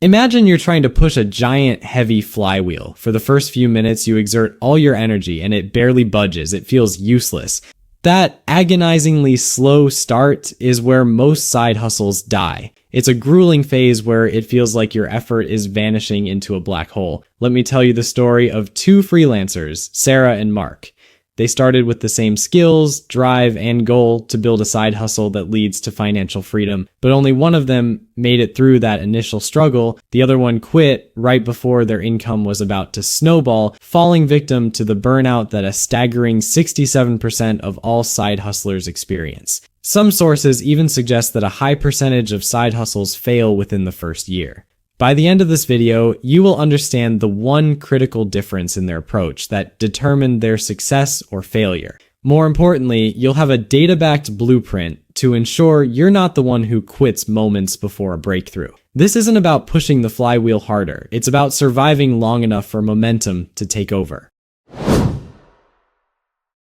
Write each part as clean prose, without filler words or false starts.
Imagine you're trying to push a giant, heavy flywheel. For the first few minutes, you exert all your energy and it barely budges. It feels useless. That agonizingly slow start is where most side hustles die. It's a grueling phase where it feels like your effort is vanishing into a black hole. Let me tell you the story of two freelancers, Sarah and Mark. They started with the same skills, drive, and goal to build a side hustle that leads to financial freedom, but only one of them made it through that initial struggle. The other one quit right before their income was about to snowball, falling victim to the burnout that a staggering 67% of all side hustlers experience. Some sources even suggest that a high percentage of side hustles fail within the first year. By the end of this video, you will understand the one critical difference in their approach that determined their success or failure. More importantly, you'll have a data-backed blueprint to ensure you're not the one who quits moments before a breakthrough. This isn't about pushing the flywheel harder. It's about surviving long enough for momentum to take over.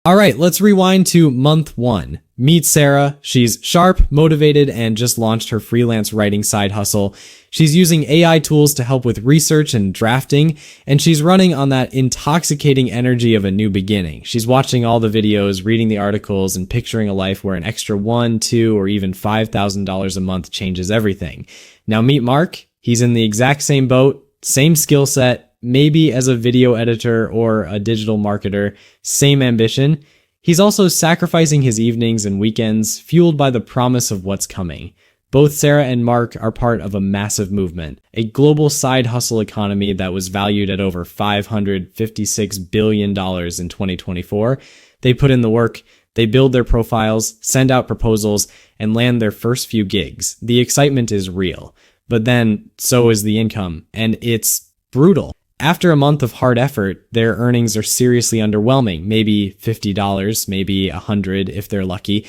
All right, let's rewind to month 1. Meet Sarah. She's sharp, motivated, and just launched her freelance writing side hustle. She's using AI tools to help with research and drafting, and she's running on that intoxicating energy of a new beginning. She's watching all the videos, reading the articles, and picturing a life where an extra $1, $2, or even $5,000 a month changes everything. Now meet Mark. He's in the exact same boat, same skill set, maybe as a video editor or a digital marketer, same ambition. He's also sacrificing his evenings and weekends, fueled by the promise of what's coming. Both Sarah and Mark are part of a massive movement, a global side hustle economy that was valued at over $556 billion in 2024. They put in the work, they build their profiles, send out proposals, and land their first few gigs. The excitement is real, but then so is the income, and it's brutal. After a month of hard effort, their earnings are seriously underwhelming, maybe $50, maybe $100 if they're lucky.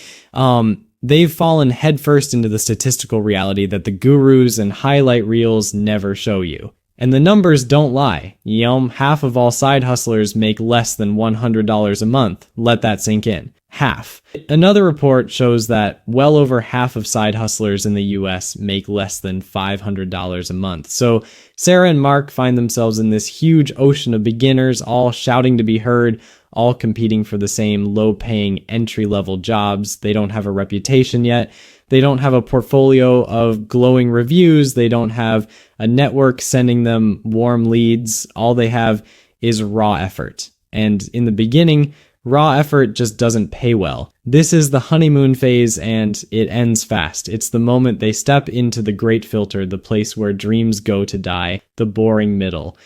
They've fallen headfirst into the statistical reality that the gurus and highlight reels never show you. And the numbers don't lie. Half of all side hustlers make less than $100 a month. Let that sink in. Half. Another report shows that well over half of side hustlers in the US make less than $500 a month. So Sarah and Mark find themselves in this huge ocean of beginners, all shouting to be heard, all competing for the same low-paying entry-level jobs. They don't have a reputation yet. They don't have a portfolio of glowing reviews. They don't have a network sending them warm leads. All they have is raw effort. And in the beginning, raw effort just doesn't pay well. This is the honeymoon phase and it ends fast. It's the moment they step into the great filter, the place where dreams go to die, the boring middle.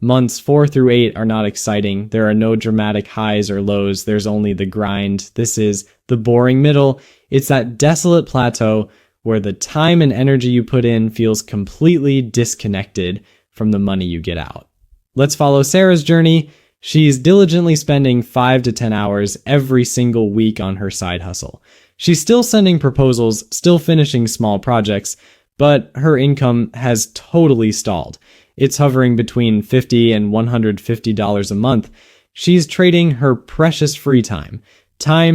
Months 4 through 8 are not exciting. There are no dramatic highs or lows. There's only the grind. This is the boring middle. It's that desolate plateau where the time and energy you put in feels completely disconnected from the money you get out. Let's follow Sarah's journey. She's diligently spending 5 to 10 hours every single week on her side hustle. She's still sending proposals, still finishing small projects, but her income has totally stalled. It's hovering between $50 and $150 a month. She's trading her precious free time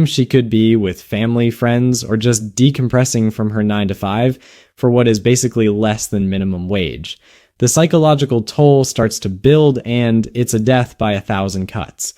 she could be with family, friends, or just decompressing from her 9-to-5 for what is basically less than minimum wage. The psychological toll starts to build, and it's a death by 1,000 cuts.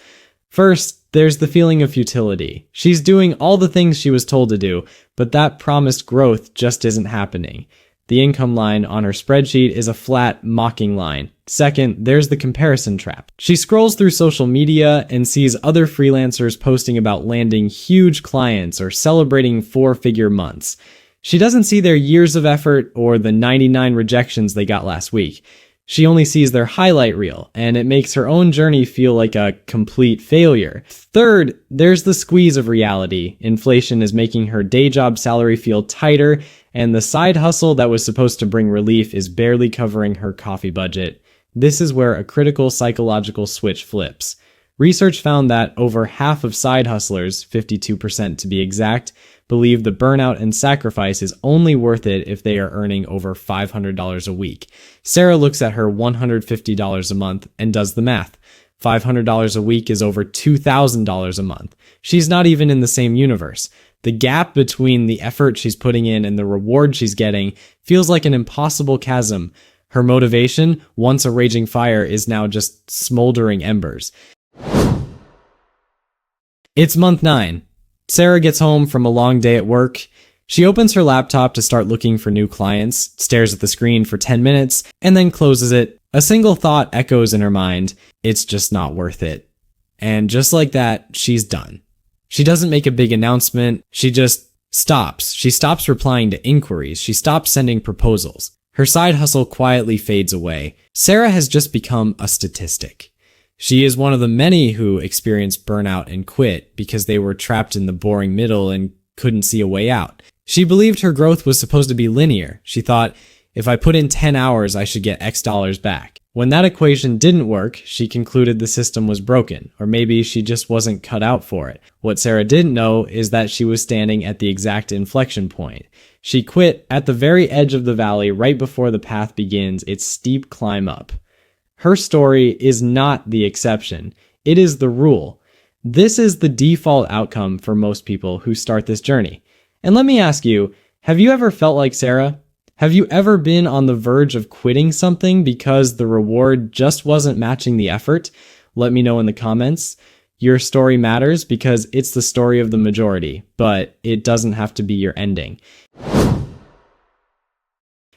First, there's the feeling of futility. She's doing all the things she was told to do, but that promised growth just isn't happening. The income line on her spreadsheet is a flat, mocking line. Second, there's the comparison trap. She scrolls through social media and sees other freelancers posting about landing huge clients or celebrating 4-figure months. She doesn't see their years of effort or the 99 rejections they got last week. She only sees their highlight reel, and it makes her own journey feel like a complete failure. Third, there's the squeeze of reality. Inflation is making her day job salary feel tighter, and the side hustle that was supposed to bring relief is barely covering her coffee budget. This is where a critical psychological switch flips. Research found that over half of side hustlers, 52% to be exact, believe the burnout and sacrifice is only worth it if they are earning over $500 a week. Sarah looks at her $150 a month and does the math. $500 a week is over $2,000 a month. She's not even in the same universe. The gap between the effort she's putting in and the reward she's getting feels like an impossible chasm. Her motivation, once a raging fire, is now just smoldering embers. It's month 9. Sarah gets home from a long day at work. She opens her laptop to start looking for new clients, stares at the screen for 10 minutes, and then closes it. A single thought echoes in her mind: it's just not worth it. And just like that, she's done. She doesn't make a big announcement. She just stops. She stops replying to inquiries. She stops sending proposals. Her side hustle quietly fades away. Sarah has just become a statistic. She is one of the many who experienced burnout and quit because they were trapped in the boring middle and couldn't see a way out. She believed her growth was supposed to be linear. She thought, if I put in 10 hours, I should get X dollars back. When that equation didn't work, she concluded the system was broken, or maybe she just wasn't cut out for it. What Sarah didn't know is that she was standing at the exact inflection point. She quit at the very edge of the valley right before the path begins its steep climb up. Her story is not the exception. It is the rule. This is the default outcome for most people who start this journey. And let me ask you, have you ever felt like Sarah? Have you ever been on the verge of quitting something because the reward just wasn't matching the effort? Let me know in the comments. Your story matters because it's the story of the majority, but it doesn't have to be your ending.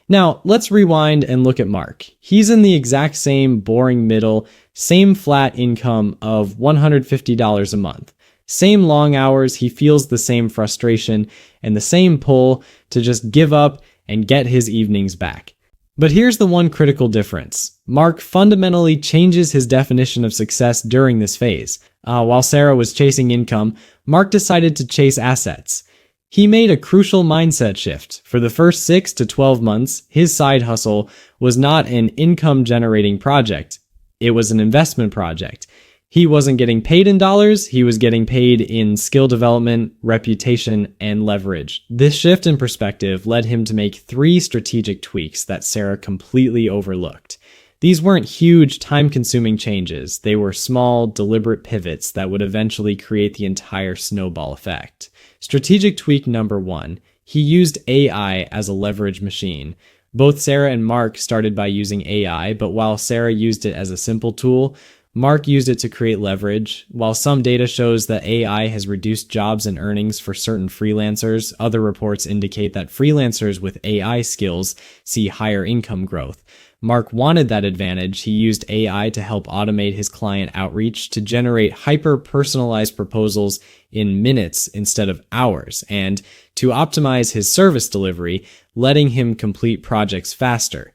Now, let's rewind and look at Mark. He's in the exact same boring middle, same flat income of $150 a month. Same long hours, he feels the same frustration and the same pull to just give up and get his evenings back. But here's the one critical difference. Mark fundamentally changes his definition of success during this phase. While Sarah was chasing income, Mark decided to chase assets. He made a crucial mindset shift. For the first 6 to 12 months, his side hustle was not an income-generating project. It was an investment project. He wasn't getting paid in dollars, he was getting paid in skill development, reputation, and leverage. This shift in perspective led him to make 3 strategic tweaks that Sarah completely overlooked. These weren't huge, time-consuming changes. They were small, deliberate pivots that would eventually create the entire snowball effect. Strategic tweak number 1. He used AI as a leverage machine. Both Sarah and Mark started by using AI, but while Sarah used it as a simple tool, Mark used it to create leverage. While some data shows that AI has reduced jobs and earnings for certain freelancers, other reports indicate that freelancers with AI skills see higher income growth. Mark wanted that advantage. He used AI to help automate his client outreach to generate hyper-personalized proposals in minutes instead of hours, and to optimize his service delivery, letting him complete projects faster.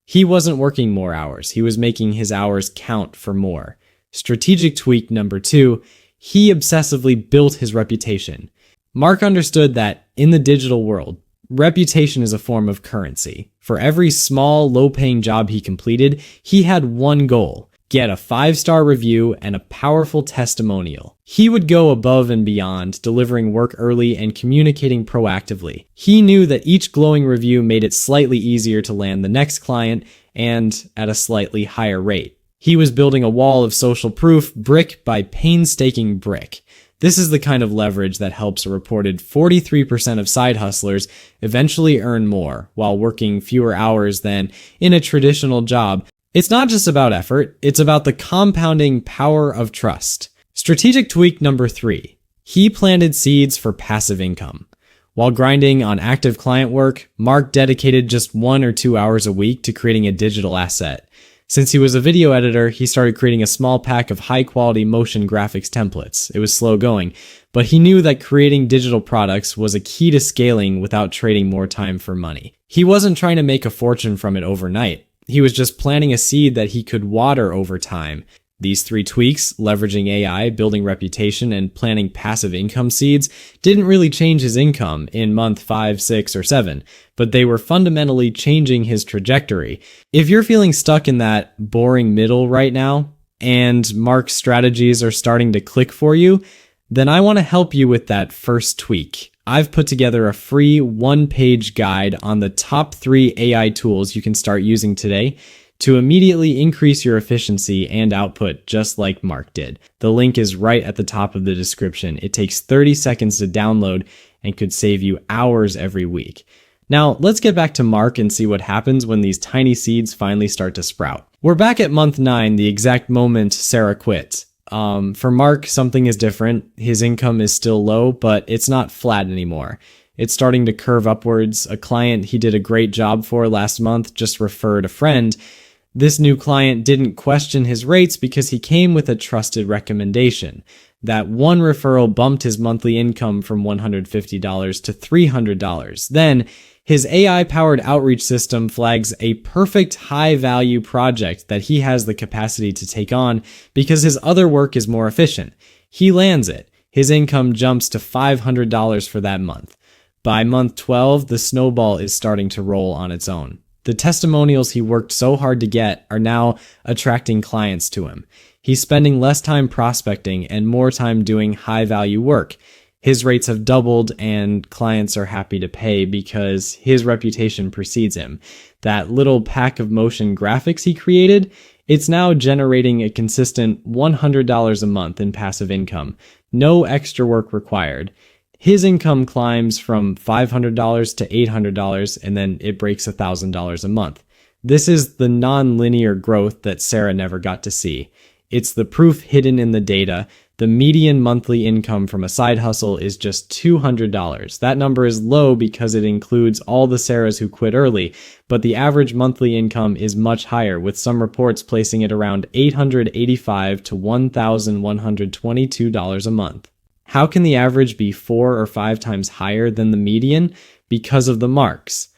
He wasn't working more hours, he was making his hours count for more. Strategic tweak number 2, he obsessively built his reputation. Mark understood that in the digital world, reputation is a form of currency. For every small, low-paying job he completed, he had one goal: get a 5-star review and a powerful testimonial. He would go above and beyond, delivering work early and communicating proactively. He knew that each glowing review made it slightly easier to land the next client, and at a slightly higher rate. He was building a wall of social proof, brick by painstaking brick. This is the kind of leverage that helps a reported 43% of side hustlers eventually earn more while working fewer hours than in a traditional job. It's not just about effort, it's about the compounding power of trust. Strategic tweak number 3. He planted seeds for passive income. While grinding on active client work, Mark dedicated just 1 or 2 hours a week to creating a digital asset. Since he was a video editor, he started creating a small pack of high-quality motion graphics templates. It was slow going, but he knew that creating digital products was a key to scaling without trading more time for money. He wasn't trying to make a fortune from it overnight. He was just planting a seed that he could water over time. These 3 tweaks, leveraging AI, building reputation, and planting passive income seeds, didn't really change his income in month 5, 6, or 7, but they were fundamentally changing his trajectory. If you're feeling stuck in that boring middle right now, and Mark's strategies are starting to click for you, then I want to help you with that first tweak. I've put together a free 1-page guide on the top 3 AI tools you can start using today to immediately increase your efficiency and output just like Mark did. The link is right at the top of the description. It takes 30 seconds to download, and could save you hours every week. Now, let's get back to Mark and see what happens when these tiny seeds finally start to sprout. We're back at month 9, the exact moment Sarah quit. For Mark, something is different. His income is still low, but it's not flat anymore. It's starting to curve upwards. A client he did a great job for last month just referred a friend. This new client didn't question his rates because he came with a trusted recommendation. That one referral bumped his monthly income from $150 to $300. Then, his AI-powered outreach system flags a perfect high-value project that he has the capacity to take on because his other work is more efficient. He lands it. His income jumps to $500 for that month. By month 12, the snowball is starting to roll on its own. The testimonials he worked so hard to get are now attracting clients to him. He's spending less time prospecting and more time doing high-value work. His rates have doubled and clients are happy to pay because his reputation precedes him. That little pack of motion graphics he created, it's now generating a consistent $100 a month in passive income. No extra work required. His income climbs from $500 to $800 and then it breaks $1,000 a month. This is the non-linear growth that Sarah never got to see. It's the proof hidden in the data. The median monthly income from a side hustle is just $200. That number is low because it includes all the Sarahs who quit early, but the average monthly income is much higher, with some reports placing it around $885 to $1,122 a month. How can the average be 4 or 5 times higher than the median? Because of the marks.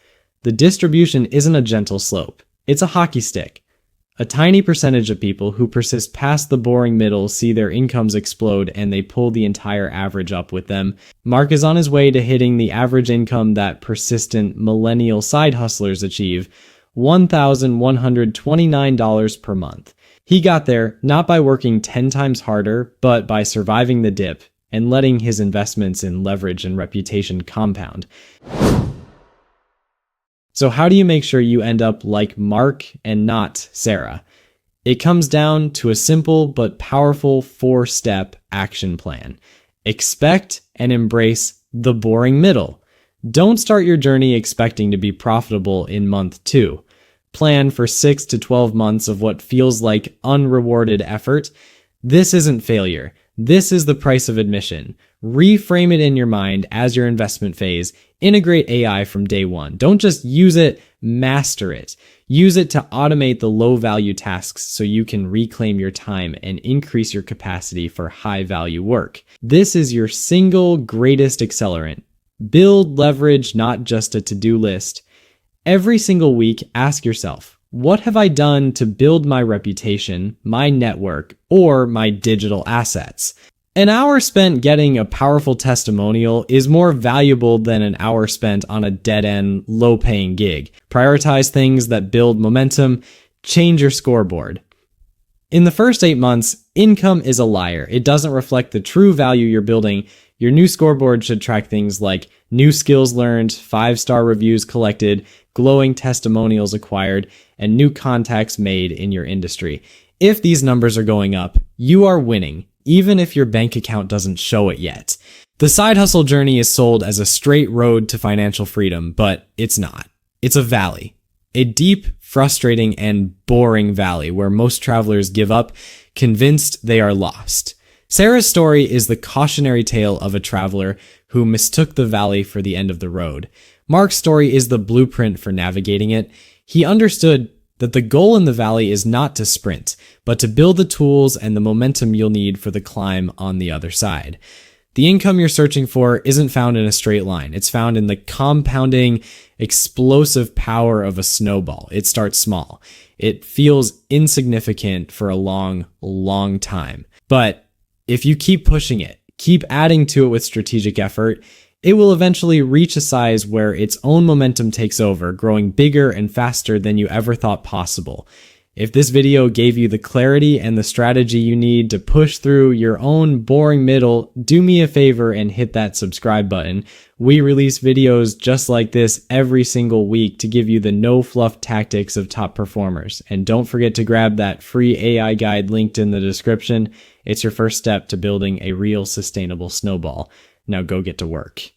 The distribution isn't a gentle slope. It's a hockey stick. A tiny percentage of people who persist past the boring middle see their incomes explode and they pull the entire average up with them. Mark is on his way to hitting the average income that persistent millennial side hustlers achieve, $1,129 per month. He got there not by working 10 times harder, but by surviving the dip and letting his investments in leverage and reputation compound. So how do you make sure you end up like Mark and not Sarah? It comes down to a simple but powerful 4-step action plan. Expect and embrace the boring middle. Don't start your journey expecting to be profitable in month 2. Plan for 6 to 12 months of what feels like unrewarded effort. This isn't failure. This is the price of admission. Reframe it in your mind as your investment phase. Integrate AI from day one. Don't just use it, master it. Use it to automate the low-value tasks so you can reclaim your time and increase your capacity for high-value work. This is your single greatest accelerant. Build leverage, not just a to-do list. Every single week, ask yourself, what have I done to build my reputation, my network, or my digital assets? An hour spent getting a powerful testimonial is more valuable than an hour spent on a dead-end, low-paying gig. Prioritize things that build momentum. Change your scoreboard. In the first 8 months, income is a liar. It doesn't reflect the true value you're building. Your new scoreboard should track things like new skills learned, 5-star reviews collected, glowing testimonials acquired, and new contacts made in your industry. If these numbers are going up, you are winning, even if your bank account doesn't show it yet. The side hustle journey is sold as a straight road to financial freedom, but it's not. It's a valley. A deep, frustrating, and boring valley where most travelers give up, convinced they are lost. Sarah's story is the cautionary tale of a traveler who mistook the valley for the end of the road. Mark's story is the blueprint for navigating it. He understood that the goal in the valley is not to sprint, but to build the tools and the momentum you'll need for the climb on the other side. The income you're searching for isn't found in a straight line. It's found in the compounding, explosive power of a snowball. It starts small. It feels insignificant for a long, long time. But if you keep pushing it, keep adding to it with strategic effort, it will eventually reach a size where its own momentum takes over, growing bigger and faster than you ever thought possible. If this video gave you the clarity and the strategy you need to push through your own boring middle, do me a favor and hit that subscribe button. We release videos just like this every single week to give you the no-fluff tactics of top performers. And don't forget to grab that free AI guide linked in the description. It's your first step to building a real sustainable snowball. Now go get to work.